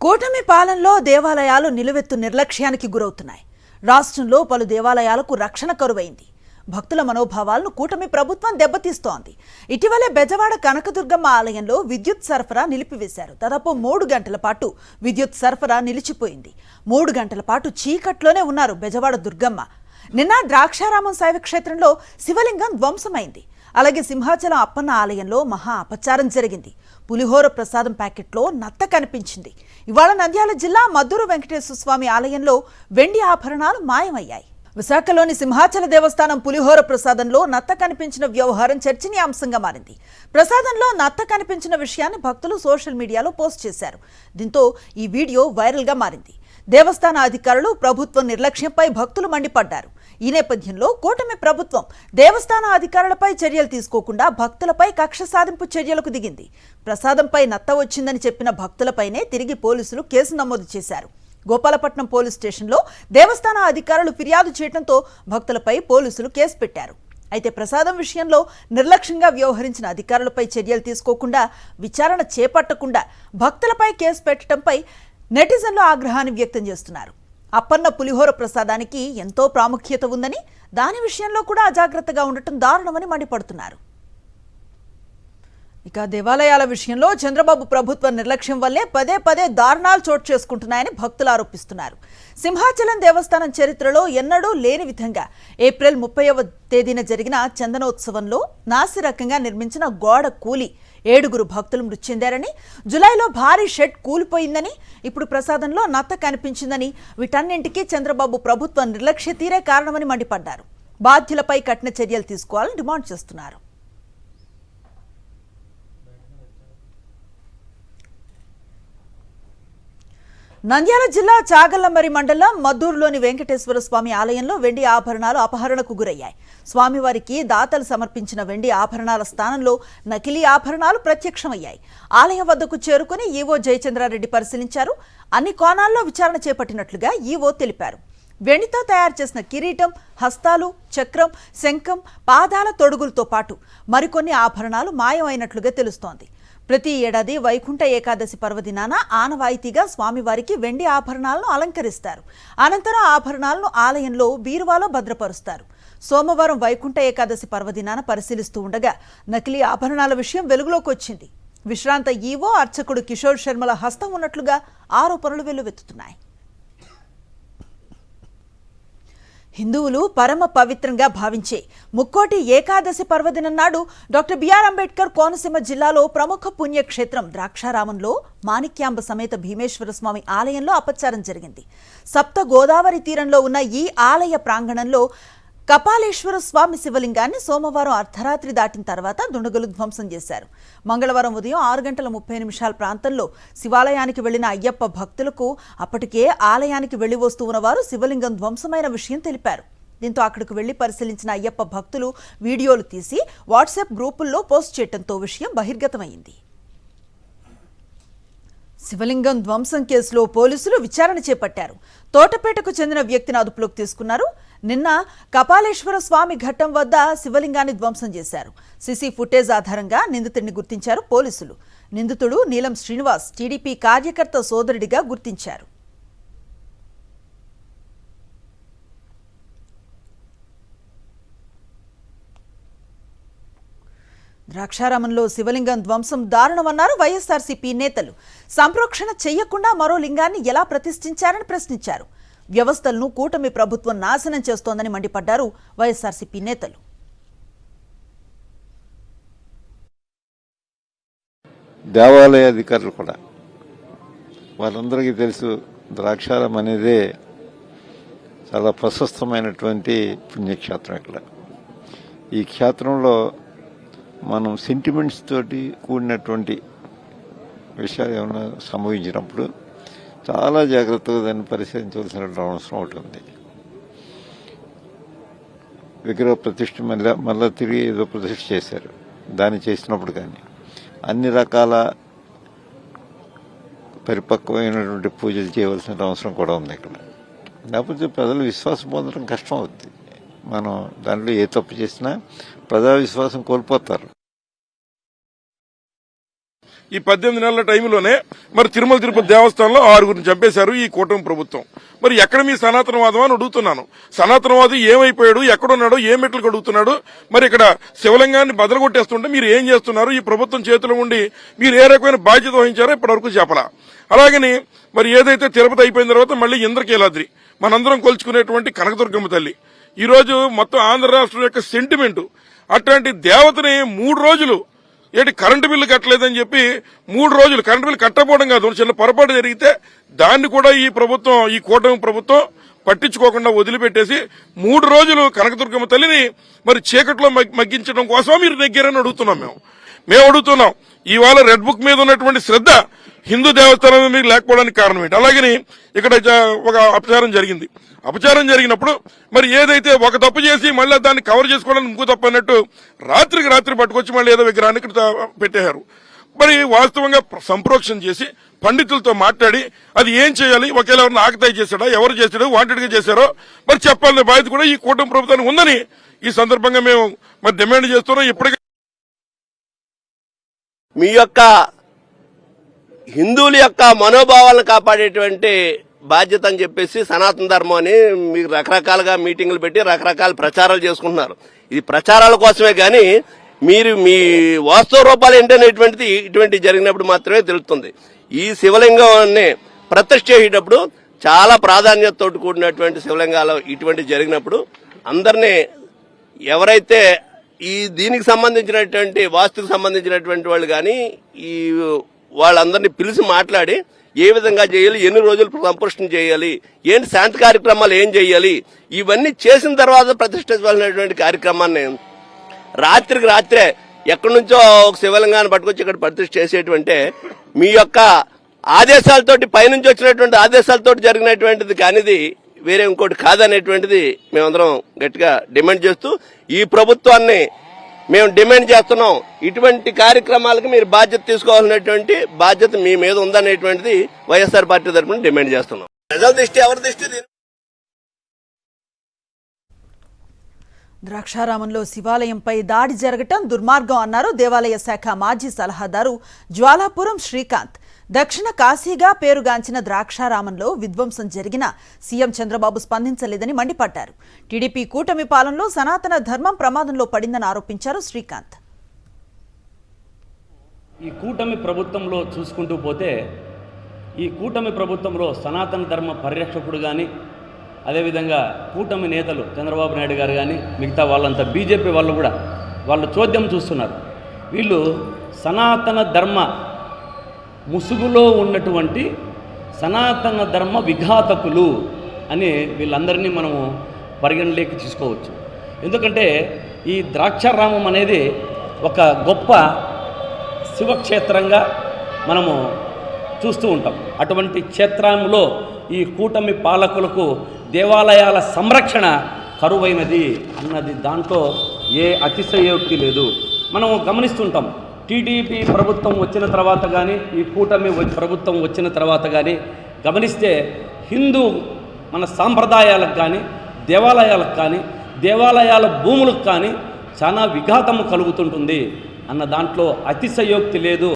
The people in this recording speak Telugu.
కూటమి పాలనలో దేవాలయాలు నిలువెత్తు నిర్లక్ష్యానికి గురవుతున్నాయి. రాష్ట్రంలో పలు దేవాలయాలకు రక్షణ కరువైంది. భక్తుల మనోభావాలను కూటమి ప్రభుత్వం దెబ్బతీస్తోంది. ఇటీవలే బెజవాడ కనకదుర్గమ్మ ఆలయంలో విద్యుత్ సరఫరా నిలిపివేశారు. దాదాపు 3 గంటల పాటు విద్యుత్ సరఫరా నిలిచిపోయింది. 3 గంటల పాటు చీకట్లోనే ఉన్నారు బెజవాడ దుర్గమ్మ. నిన్న ద్రాక్షారామం శైవక్షేత్రంలో శివలింగం ధ్వంసమైంది. అలాగే సింహాచలం అప్పన్న ఆలయంలో మహా అపచారం జరిగింది. పులిహోర ప్రసాదం ప్యాకెట్లో నత్త కనిపించింది. ఇవాళ నంద్యాల జిల్లా మద్దూరు వెంకటేశ్వర స్వామి ఆలయంలో వెండి ఆభరణాలు మాయమయ్యాయి. విశాఖలోని సింహాచల దేవస్థానం పులిహోర ప్రసాదంలో నత్త కనిపించిన వ్యవహారం చర్చనీయాంశంగా మారింది. ప్రసాదంలో నత్త కనిపించిన విషయాన్ని భక్తులు సోషల్ మీడియాలో పోస్ట్ చేశారు. దీంతో ఈ వీడియో వైరల్గా మారింది. దేవస్థాన అధికారులు ప్రభుత్వం నిర్లక్ష్యంపై భక్తులు మండిపడ్డారు. ఈ నేపథ్యంలో కూటమి ప్రభుత్వం దేవస్థాన అధికారులపై చర్యలు తీసుకోకుండా భక్తులపై కక్ష సాధింపు చర్యలకు దిగింది. ప్రసాదంపై నత్త వచ్చిందని చెప్పిన భక్తులపైనే తిరిగి పోలీసులు కేసు నమోదు చేశారు. గోపాలపట్నం పోలీస్ స్టేషన్లో దేవస్థాన అధికారులు ఫిర్యాదు చేయడంతో భక్తులపై పోలీసులు కేసు పెట్టారు. అయితే ప్రసాదం విషయంలో నిర్లక్ష్యంగా వ్యవహరించిన అధికారులపై చర్యలు తీసుకోకుండా విచారణ చేపట్టకుండా భక్తులపై కేసు పెట్టడంపై నెటిజన్లు ఆగ్రహాన్ని వ్యక్తం చేస్తున్నారు. అప్పన్న పులిహోర ప్రసాదానికి ఎంతో ప్రాముఖ్యత ఉందని, దాని విషయంలో కూడా అజాగ్రత్తగా ఉండటం దారుణమని మండిపడుతున్నారు. ఇక దేవాలయాల విషయంలో చంద్రబాబు ప్రభుత్వ నిర్లక్ష్యం వల్లే పదే పదే దారుణాలు చోటు చేసుకుంటున్నాయని భక్తులు ఆరోపిస్తున్నారు. సింహాచలం దేవస్థానం చరిత్రలో ఎన్నడూ లేని విధంగా ఏప్రిల్ 30వ తేదీన జరిగిన చందనోత్సవంలో నాసిరకంగా నిర్మించిన గోడ కూలి 7 భక్తులు మృతి చెందారని, జులైలో భారీ షెడ్ కూలిపోయిందని, ఇప్పుడు ప్రసాదంలో నత్త కనిపించిందని, వీటన్నింటికీ చంద్రబాబు ప్రభుత్వ నిర్లక్ష్య తీరే కారణమని మండిపడ్డారు. బాధ్యులపై కఠిన చర్యలు తీసుకోవాలని డిమాండ్ చేస్తున్నారు. నంద్యాల జిల్లా చాగల్లమరి మండలం మద్దూరులోని వెంకటేశ్వర స్వామి ఆలయంలో వెండి ఆభరణాలు అపహరణకు గురయ్యాయి. స్వామివారికి దాతలు సమర్పించిన వెండి ఆభరణాల స్థానంలో నకిలీ ఆభరణాలు ప్రత్యక్షమయ్యాయి. ఆలయం వద్దకు చేరుకుని ఈవో జయచంద్రారెడ్డి పరిశీలించారు. అన్ని కోణాల్లో విచారణ చేపట్టినట్లుగా ఈవో తెలిపారు. వెండితో తయారు చేసిన కిరీటం, హస్తాలు, చక్రం, శంఖం, పాదాల తొడుగులతో పాటు మరికొన్ని ఆభరణాలు మాయమైనట్లుగా తెలుస్తోంది. ప్రతి ఏడాది వైకుంఠ ఏకాదశి పర్వదినాన ఆనవాయితీగా స్వామివారికి వెండి ఆభరణాలను అలంకరిస్తారు. అనంతరం ఆభరణాలను ఆలయంలో బీరువాలో భద్రపరుస్తారు. సోమవారం వైకుంఠ ఏకాదశి పర్వదినాన పరిశీలిస్తూ ఉండగా నకిలీ ఆభరణాల విషయం వెలుగులోకి వచ్చింది. విశ్రాంత ఈవో అర్చకుడు కిషోర్ శర్మల హస్తం ఉన్నట్లుగా ఆరోపణలు వెల్లువెత్తుతున్నాయి. హిందువులు పరమ పవిత్రంగా భావించే ముక్కోటి ఏకాదశి పర్వదినం నాడు డాక్టర్ బిఆర్ అంబేద్కర్ కోనసీమ జిల్లాలో ప్రముఖ పుణ్యక్షేత్రం ద్రాక్షారామంలో మాణిక్యాంబ సమేత భీమేశ్వర స్వామి ఆలయంలో అపచారం జరిగింది. సప్త గోదావరి తీరంలో ఉన్న ఈ ఆలయ ప్రాంగణంలో కపాలేశ్వర స్వామి శివలింగాన్ని సోమవారం అర్ధరాత్రి దాటిన తర్వాత దుండగులు ధ్వంసం చేశారు. మంగళవారం ఉదయం 6:30 ప్రాంతంలో శివాలయానికి వెళ్లిన అయ్యప్ప భక్తులకు అప్పటికే ఆలయానికి వెళ్లి వస్తూ ఉన్నవారు శివలింగం ధ్వంసమైన విషయం తెలిపారు. దీంతో అక్కడికి వెళ్లి పరిశీలించిన అయ్యప్ప భక్తులు వీడియోలు తీసి వాట్సాప్ గ్రూపుల్లో పోస్ట్ చేయడంతో విషయం బహిర్గతమైంది. శివలింగం ధ్వంసం కేసులో పోలీసులు విచారణ చేపట్టారు. తోటపేటకు చెందిన వ్యక్తిని అదుపులోకి తీసుకున్నారు. నిన్న కపాలేశ్వర స్వామి ఘట్టం వద్ద శివలింగాన్ని ధ్వంసం చేశారు. సీసీ ఫుటేజ్ ఆధారంగా నిందితుడిని గుర్తించారు పోలీసులు. నిందితుడు నీలం శ్రీనివాస్ టీడీపీ కార్యకర్త సోదరుడిగా గుర్తించారు. ద్రాక్షారామంలో శివలింగం ధ్వంసం దారుణమన్నారు వైఎస్ఆర్సీపీ నేతలు. సంప్రోక్షణ చెయ్యకుండా మరో లింగాన్ని ఎలా ప్రతిష్ఠించారని ప్రశ్నించారు. వ్యవస్థలను కూటమి ప్రభుత్వం నాశనం చేస్తోందని మండిపడ్డారు వైఎస్ఆర్సీపీ నేతలు. దేవాలయ అధికారులు కూడా వాళ్ళందరికీ తెలుసు, ద్రాక్షారం అనేదే చాలా ప్రశస్తమైనటువంటి పుణ్యక్షేత్రం. ఇక్కడ ఈ క్షేత్రంలో మనం సెంటిమెంట్స్ తోటి కూడినటువంటి విషయాలు ఏమైనా సంభవించినప్పుడు చాలా జాగ్రత్తగా దాన్ని పరిశీలించవలసిన అవసరం ఒకటి ఉంది. విగ్రహ ప్రతిష్ఠ మళ్ళీ తిరిగి ఏదో ప్రతిష్ఠ చేశారు. దాన్ని చేసినప్పుడు కానీ అన్ని రకాల పరిపక్వమైనటువంటి పూజలు చేయవలసిన అవసరం కూడా ఉంది ఇక్కడ. లేకపోతే ప్రజలు విశ్వాసం పొందడం కష్టం అవుతుంది. మనం దాంట్లో ఏ తప్పు చేసినా ప్రజా విశ్వాసం కోల్పోతారు. ఈ 18 నెలల టైంలోనే మరి తిరుమల తిరుపతి దేవస్థానంలో 6గురిని చంపేశారు ఈ కూటమి ప్రభుత్వం. మరి ఎక్కడ మీ సనాతనవాదం అని అడుగుతున్నాను. సనాతనవాది ఏమైపోయాడు, ఎక్కడున్నాడు, ఏ మెట్లు కడుగుతున్నాడు? మరి ఇక్కడ శివలింగాన్ని బదలగొట్టేస్తుంటే మీరు ఏం చేస్తున్నారు? ఈ ప్రభుత్వం చేతిలో ఉండి మీరు ఏ రకమైన బాధ్యత వహించారో ఇప్పటివరకు చెప్పలా. అలాగని మరి ఏదైతే తిరుపతి అయిపోయిన తర్వాత మళ్ళీ ఇంద్రకీలాద్రి మనందరం కొలుచుకునేటువంటి కనకదుర్గమ్మ తల్లి ఈ రోజు మొత్తం ఆంధ్ర రాష్ట్రం యొక్క సెంటిమెంట్. అట్లాంటి దేవతని 3 రోజులు కరెంటు బిల్లు కట్టలేదని చెప్పి 3 రోజులు కరెంటు బిల్లు కట్టకపోవడం కాదు, చిన్న పొరపాటు జరిగితే దాన్ని కూడా ఈ ప్రభుత్వం, ఈ కూటమి ప్రభుత్వం పట్టించుకోకుండా వదిలిపెట్టేసి 3 రోజులు కనకదుర్గమ్మ తల్లిని మరి చీకట్లో మగ్గించడం కోసం మీరు దగ్గరని అడుగుతున్నాం. మేము అడుగుతున్నాం, ఇవాళ రెడ్ బుక్ మీద ఉన్నటువంటి శ్రద్ధ హిందూ దేవస్థానం మీద లేకపోవడానికి కారణం ఏంటి? అలాగని ఇక్కడ ఒక అపచారం జరిగింది. అపచారం జరిగినప్పుడు మరి ఏదైతే ఒక తప్పు చేసి మళ్ళీ దాన్ని కవర్ చేసుకోవడానికి ఇంకో తప్పు అన్నట్టు రాత్రికి రాత్రి పట్టుకొచ్చి మళ్ళీ ఏదో విగ్రహాన్ని ఇక్కడ పెట్టేశారు. మరి వాస్తవంగా సంప్రోక్షణ చేసి పండితులతో మాట్లాడి అది ఏం చేయాలి, ఒకేలా ఎవరిని ఆకతాయి చేశాడా, ఎవరు చేశాడో, వాంటెడ్ గా చేశారో మరి చెప్పాలనే బాధ్యత కూడా ఈ కూటమి ప్రభుత్వానికి ఉందని ఈ సందర్భంగా మేము మరి డిమాండ్ చేస్తున్నాం. ఇప్పటికే మీ యొక్క హిందువుల యొక్క మనోభావాలను కాపాడేటువంటి బాధ్యత అని చెప్పేసి సనాతన ధర్మం అని మీరు రకరకాలుగా మీటింగులు పెట్టి రకరకాల ప్రచారాలు చేసుకుంటున్నారు. ఇది ప్రచారాల కోసమే గాని మీరు మీ వాస్తవ రూపాలు ఏంటనేటువంటిది ఇటువంటి జరిగినప్పుడు మాత్రమే తెలుస్తుంది. ఈ శివలింగాన్ని ప్రతిష్ఠ చేసేటప్పుడు చాలా ప్రాధాన్యతతో కూడినటువంటి శివలింగాలు ఇటువంటి జరిగినప్పుడు అందరినీ ఎవరైతే ఈ దీనికి సంబంధించినటువంటి వాస్తుకు సంబంధించినటువంటి వాళ్ళు కానీ ఈ వాళ్ళందరినీ పిలిచి మాట్లాడి ఏ విధంగా చేయాలి, ఎన్ని రోజులు సంపుష్టం చేయాలి, ఏంటి శాంతి కార్యక్రమాలు ఏం చేయాలి, ఇవన్నీ చేసిన తర్వాత ప్రతిష్ఠించవలసినటువంటి కార్యక్రమాన్ని రాత్రికి రాత్రే ఎక్కడి నుంచో ఒక శివలింగాన్ని పట్టుకొచ్చి ఇక్కడ ప్రతిష్ఠ చేసేటువంటి మీ యొక్క ఆదేశాలతోటి పైనుంచి వచ్చినటువంటి ఆదేశాలతోటి జరిగినటువంటిది కానిది వేరే ఇంకోటి కాదనేటువంటిది మేమందరం గట్టిగా డిమాండ్ చేస్తూ ఈ ప్రభుత్వాన్ని మేము డిమాండ్ చేస్తున్నాం. ఇటువంటి కార్యక్రమాలకు మీరు బాధ్యత తీసుకోవాల్సినటువంటి బాధ్యత మీ మీద ఉందనేటువంటిది వైఎస్ఆర్ పార్టీ తరఫున డిమాండ్ చేస్తున్నాం. ప్రజల దృష్టి ఎవరి దృష్టి? ద్రాక్షారామంలో శివాలయంపై దాడి జరగటం దుర్మార్గం అన్నారు దేవాలయ శాఖ మాజీ సలహాదారు జ్వాలాపురం శ్రీకాంత్. దక్షిణ కాశీగా పేరుగాంచిన ద్రాక్షారామంలో విధ్వంసం జరిగిన సీఎం చంద్రబాబు స్పందించలేదని మండిపడ్డారు. టీడీపీ కూటమి పాలనలో సనాతన ధర్మం ప్రమాదంలో పడిందని ఆరోపించారు శ్రీకాంత్. ఈ కూటమి ప్రభుత్వంలో చూసుకుంటూ పోతే ఈ కూటమి ప్రభుత్వంలో సనాతన ధర్మ పరిరక్షకుడు కానీ అదేవిధంగా కూటమి నేతలు చంద్రబాబు నాయుడు గారు కానీ మిగతా వాళ్ళంతా బీజేపీ వాళ్ళు కూడా వాళ్ళు చోద్యం చూస్తున్నారు. వీళ్ళు సనాతన ధర్మ ముసుగులో ఉన్నటువంటి సనాతన ధర్మ విఘాతకులు అని వీళ్ళందరినీ మనము పరిగణలోకి తీసుకోవచ్చు. ఎందుకంటే ఈ ద్రాక్షారామం అనేది ఒక గొప్ప శివక్షేత్రంగా మనము చూస్తూ ఉంటాం. అటువంటి క్షేత్రంలో ఈ కూటమి పాలకులకు దేవాలయాల సంరక్షణ కరువైనది అన్నది దాంట్లో ఏ అతిశయోక్తి లేదు. మనం గమనిస్తుంటాం. టీడీపీ ప్రభుత్వం వచ్చిన తర్వాత కానీ ఈ కూటమి ప్రభుత్వం వచ్చిన తర్వాత కానీ గమనిస్తే హిందూ మన సాంప్రదాయాలకు కానీ దేవాలయాలకు కానీ దేవాలయాల భూములకు కానీ చాలా విఘాతము కలుగుతుంటుంది అన్న దాంట్లో అతిశయోక్తి లేదు.